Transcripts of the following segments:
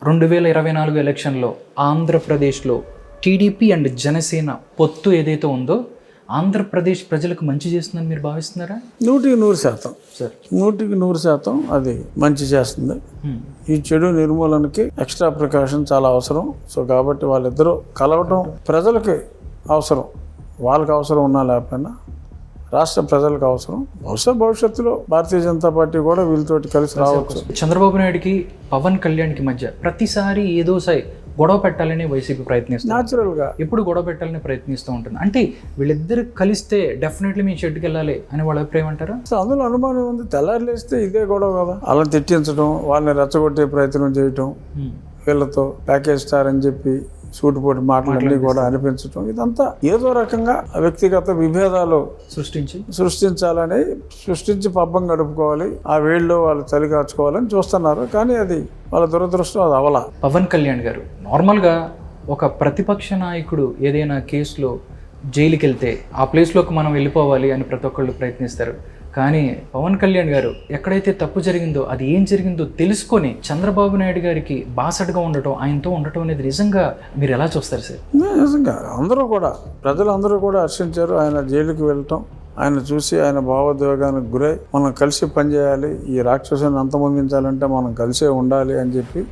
2024 ఎలక్షన్లో ఆంధ్రప్రదేశ్లో TDP and Janasena పొత్తు ఏదైతే ఉందో ఆంధ్రప్రదేశ్ ప్రజలకు మంచి చేస్తుందని మీరు భావిస్తున్నారా? 100% సార్. 100% అది మంచి చేస్తుంది. ఈ చెడు నిర్మూలనకి ఎక్స్ట్రా ప్రికాషన్ చాలా అవసరం. సో కాబట్టి వాళ్ళిద్దరూ కలవటం ప్రజలకి అవసరం, వాళ్ళకి అవసరం ఉన్నా లేకపోయినా రాష్ట్ర ప్రజలకు అవసరం. బహుశా భవిష్యత్తులో భారతీయ జనతా పార్టీ కూడా వీళ్ళతోటి కలిసి రావచ్చు. చంద్రబాబు నాయుడుకి పవన్ కళ్యాణ్కి మధ్య ప్రతిసారి ఏదో గొడవ పెట్టాలని వైసీపీ ప్రయత్నిస్తుంది. న్యాచురల్గా ఎప్పుడు గొడవ పెట్టాలని ప్రయత్నిస్తూ ఉంటుంది. అంటే వీళ్ళిద్దరు కలిస్తే డెఫినెట్లీ మీ షెడ్కి వెళ్ళాలి అని వాళ్ళ అభిప్రాయం అంటారా? అందులో అనుమానం ఉంది. తెల్లారులేస్తే ఇదే గొడవ కదా, అలా తిట్టించడం, వాళ్ళని రెచ్చగొట్టే ప్రయత్నం చేయటం, వీళ్ళతో ప్యాకేజ్ స్టార్ అని చెప్పి సూటిపోటి మాటలన్నీ కూడా అనిపించడం, ఇదంతా ఏదో రకంగా వ్యక్తిగత విభేదాలు సృష్టించి పబ్బం గడుపుకోవాలి, ఆ వేళ్ళు వాళ్ళు చలి కాచుకోవాలని చూస్తున్నారు. కానీ అది వాళ్ళ దురదృష్టం, అది అవలా. పవన్ కళ్యాణ్ గారు నార్మల్గా ఒక ప్రతిపక్ష నాయకుడు ఏదైనా కేసులో జైలుకి వెళ్తే ఆ ప్లేస్లోకి మనం వెళ్ళిపోవాలి అని ప్రతి ఒక్కళ్ళు ప్రయత్నిస్తారు. కానీ పవన్ కళ్యాణ్ గారు ఎక్కడైతే తప్పు జరిగిందో అది ఏం జరిగిందో తెలుసుకొని చంద్రబాబు నాయుడు గారికి బాసటగా ఉండటం, ఆయనతో ఉండటం అనేది నిజంగా మీరు ఎలా చూస్తారు సార్? నిజంగా అందరూ కూడా, ప్రజలందరూ కూడా హర్షించారు ఆయన జైలుకి వెళ్ళటం. ఆయన చూసి ఆయన భావోద్వేగానికి గురై మనం కలిసి పనిచేయాలి, ఈ రాక్షసుని అంతమొందించాలంటే మనం కలిసే ఉండాలి అని చెప్పి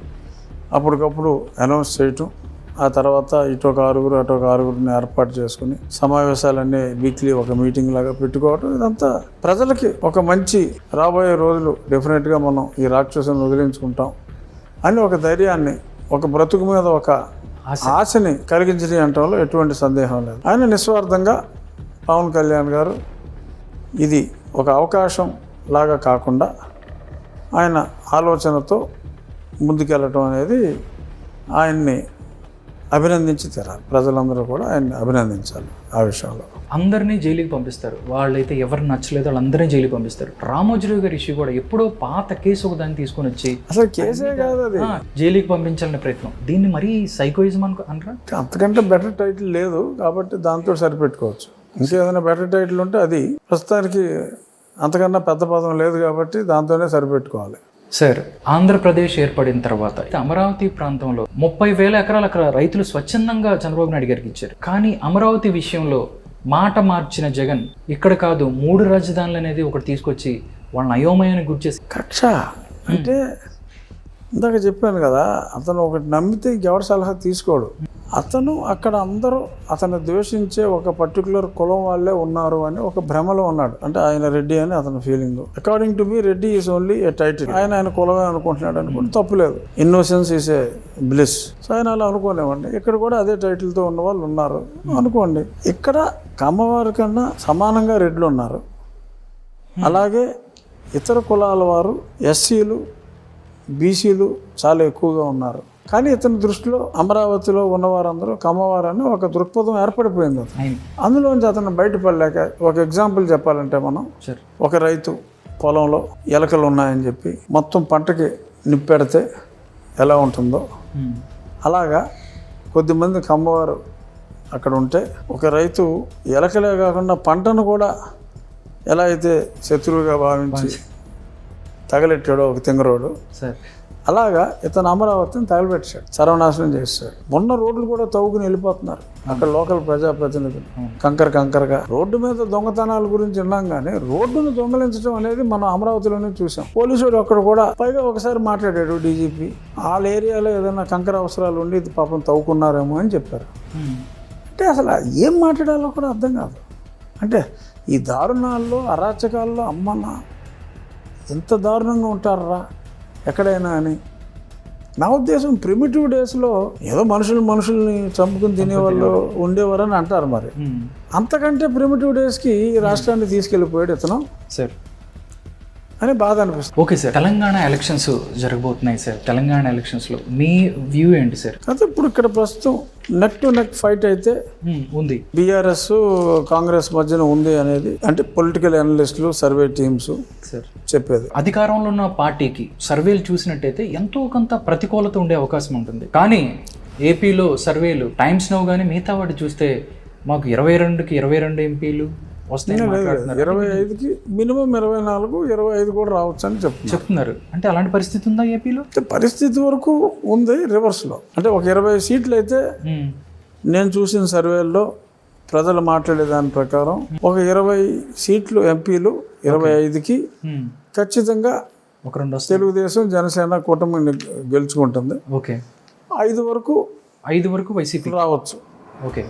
అప్పటికప్పుడు అనౌన్స్ చేయటం. ఆ తర్వాత ఇటు ఒక ఆరుగురు అటు ఒక ఆరుగురిని ఏర్పాటు చేసుకుని సమావేశాలన్నీ వీక్లీ ఒక మీటింగ్ లాగా పెట్టుకోవటం, ఇదంతా ప్రజలకి ఒక మంచి రాబోయే రోజులు డెఫినెట్గా మనం ఈ రాక్షసుని వదిలించుకుంటాం అని ఒక ధైర్యాన్ని, ఒక బ్రతుకు మీద ఒక ఆశని కలిగించడం అంటంలో ఎటువంటి సందేహం లేదు. ఆయన నిస్వార్థంగా పవన్ కళ్యాణ్ గారు ఇది ఒక అవకాశం లాగా కాకుండా ఆయన ఆలోచనతో ముందుకెళ్ళటం అనేది ఆయన్ని అభినందించి తీరాలి. ప్రజలందరూ కూడా ఆయన్ని అభినందించాలి. ఆ విషయంలో అందరినీ జైలుకి పంపిస్తారు, వాళ్ళైతే ఎవరు నచ్చలేదో వాళ్ళందరినీ జైలుకి పంపిస్తారు. రామోజీరావు గారి ఇష్యూ కూడా ఎప్పుడో పాత కేసు ఒక దాన్ని తీసుకొని వచ్చి అసలు కేసే కాదు అది, జైలుకి పంపించాలనే ప్రయత్నం, దీన్ని మరీ సైకోయిజం అంటారా? అంతకంటే బెటర్ టైటిల్ లేదు కాబట్టి దాంతో సరిపెట్టుకోవచ్చు. ఇంకేదైనా బెటర్ టైటిల్ ఉంటే అది, ప్రస్తుతానికి అంతకన్నా పెద్ద పదం లేదు కాబట్టి దాంతోనే సరిపెట్టుకోవాలి. సార్, ఆంధ్రప్రదేశ్ ఏర్పడిన తర్వాత అమరావతి ప్రాంతంలో 30,000 ఎకరాలు అక్కడ రైతులు స్వచ్ఛందంగా చంద్రబాబు నాయుడు గారికి ఇచ్చారు. కానీ అమరావతి విషయంలో మాట మార్చిన జగన్ ఇక్కడ కాదు 3 రాజధానులు అనేది ఒకటి తీసుకొచ్చి వాళ్ళని అయోమయానికి గుర్చేసి కక్ష అంటే ఇందాక చెప్పాను కదా, అతను ఒకటి నమ్మితే ఇంకెవరి సలహా తీసుకోడు. అతను అక్కడ అందరూ అతను ద్వేషించే ఒక పర్టికులర్ కులం వాళ్ళే ఉన్నారు అని ఒక భ్రమలో ఉన్నాడు. అంటే ఆయన రెడ్డి అని అతని feeling. According to me Reddy is only A title. ఆయన కులమే అనుకుంటున్నాడు అనుకోండి, తప్పులేదు. Innocence is a bliss. So ఆయన అలా అనుకోనివ్వండి. ఇక్కడ కూడా అదే టైటిల్తో ఉన్న వాళ్ళు ఉన్నారు అనుకోండి. ఇక్కడ కమ్మవారి కన్నా సమానంగా రెడ్లు ఉన్నారు. అలాగే ఇతర కులాల వారు, ఎస్సీలు, బీసీలు చాలా ఎక్కువగా ఉన్నారు. కానీ ఇతని దృష్టిలో అమరావతిలో ఉన్నవారందరూ కమ్మవారని ఒక దృక్పథం ఏర్పడిపోయింది. అందులోంచి అతను బయటపడలేక, ఒక ఎగ్జాంపుల్ చెప్పాలంటే మనం, ఒక రైతు పొలంలో ఎలకలు ఉన్నాయని చెప్పి మొత్తం పంటకి నిప్పెడితే ఎలా ఉంటుందో అలాగా కొద్దిమంది కమ్మవారు అక్కడ ఉంటే ఒక రైతు ఎలకలే కాకుండా పంటను కూడా ఎలా అయితే శత్రువుగా భావించి తగలెట్టాడో ఒక తింగరోడు, అలాగా ఇతను అమరావతిని తగలబెట్టాడు, సర్వనాశనం చేస్తాడు. మొన్న రోడ్లు కూడా తవ్వుకుని వెళ్ళిపోతున్నారు అక్కడ లోకల్ ప్రజాప్రతినిధులు కంకరగా. రోడ్డు మీద దొంగతనాల గురించి విన్నాం కానీ రోడ్డును దొంగలించడం అనేది మనం అమరావతిలోనే చూసాం. పోలీసుడు అక్కడ కూడా పైగా ఒకసారి మాట్లాడాడు డీజీపీ, వాళ్ళ ఏరియాలో ఏదైనా కంకర అవసరాలు ఉండి పాపం తవ్వుకున్నారేమో అని చెప్పారు. అంటే అసలు ఏం మాట్లాడాలో కూడా అర్థం కాదు. అంటే ఈ దారుణాల్లో, అరాచకాల్లో అమ్మన్న ఎంత దారుణంగా ఉంటారా ఎక్కడైనా అని నా ఉద్దేశం. ప్రిమిటివ్ డేస్లో ఏదో మనుషుల్ని చంపుకుని తినేవాళ్ళు ఉండేవారని అంటారు. మరి అంతకంటే ప్రిమిటివ్ డేస్కి ఈ రాష్ట్రాన్ని తీసుకెళ్ళిపోయాడు ఇతను సార్ అని బాధ అనిపిస్తుంది. ఓకే సార్, తెలంగాణ ఎలక్షన్స్ జరగబోతున్నాయి సార్. తెలంగాణ ఎలక్షన్స్లో మీ వ్యూ ఏంటి సార్? అయితే ఇప్పుడు ఇక్కడ ప్రస్తుతం నెక్ టు నెక్ ఫైట్ అయితే ఉంది, బీఆర్ఎస్ కాంగ్రెస్ మధ్యన ఉంది అనేది అంటే పొలిటికల్ అనలిస్టులు, సర్వే టీమ్స్ చెప్పేది. అధికారంలో ఉన్న పార్టీకి సర్వేలు చూసినట్టయితే ఎంతో కొంత ప్రతికూలత ఉండే అవకాశం ఉంటుంది. కానీ ఏపీలో సర్వేలు టైమ్స్ నౌ కానీ మిగతా వాటి చూస్తే మాకు 22కి 22 ఎంపీలు, వస్తాయని మాట్లాడుతున్నారు 25కి మినిమం 24, 25 కూడా రావచ్చు అని చెప్తున్నారు. అంటే అలాంటి పరిస్థితి ఉందా ఏపీలో? పరిస్థితి వరకు ఉంది రివర్స్లో. అంటే ఒక 20 సీట్లు అయితే నేను చూసిన సర్వేల్లో ప్రజలు మాట్లాడే దాని ప్రకారం ఒక 20 సీట్లు ఎంపీలు 25కి ఖచ్చితంగా ఒక 2 తెలుగుదేశం జనసేన కూటమి గెలుచుకుంటుంది. ఓకే. 5 వరకు వైసీపీ రావచ్చు. ఓకే.